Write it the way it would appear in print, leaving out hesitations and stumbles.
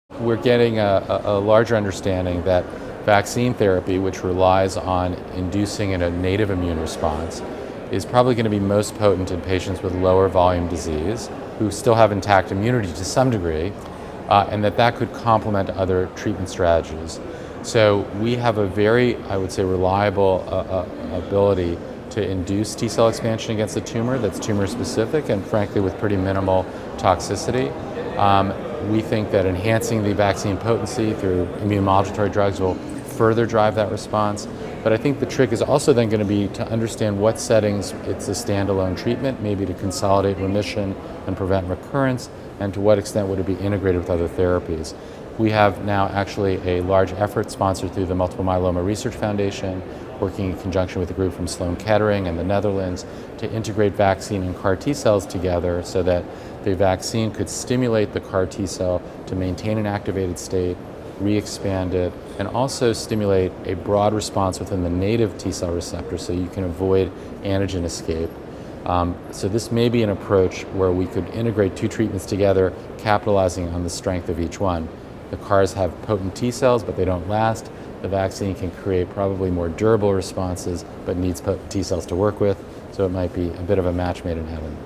We're getting a larger understanding that vaccine therapy, which relies on inducing a native immune response, is probably going to be most potent in patients with lower volume disease who still have intact immunity to some degree, and that could complement other treatment strategies. So we have a very, I would say, reliable ability to induce T cell expansion against the tumor that's tumor specific and frankly with pretty minimal toxicity. We think that enhancing the vaccine potency through immunomodulatory drugs will further drive that response. But I think the trick is also then going to be to understand what settings it's a standalone treatment, maybe to consolidate remission and prevent recurrence, and to what extent would it be integrated with other therapies. We have now actually a large effort sponsored through the Multiple Myeloma Research Foundation, working in conjunction with a group from Sloan Kettering and the Netherlands to integrate vaccine and CAR T cells together so that the vaccine could stimulate the CAR T cell to maintain an activated state, re-expand it, and also stimulate a broad response within the native T cell receptor so you can avoid antigen escape. So this may be an approach where we could integrate two treatments together, capitalizing on the strength of each one. The CARs have potent T cells, but they don't last. The vaccine can create probably more durable responses, but needs potent T cells to work with, so it might be a bit of a match made in heaven.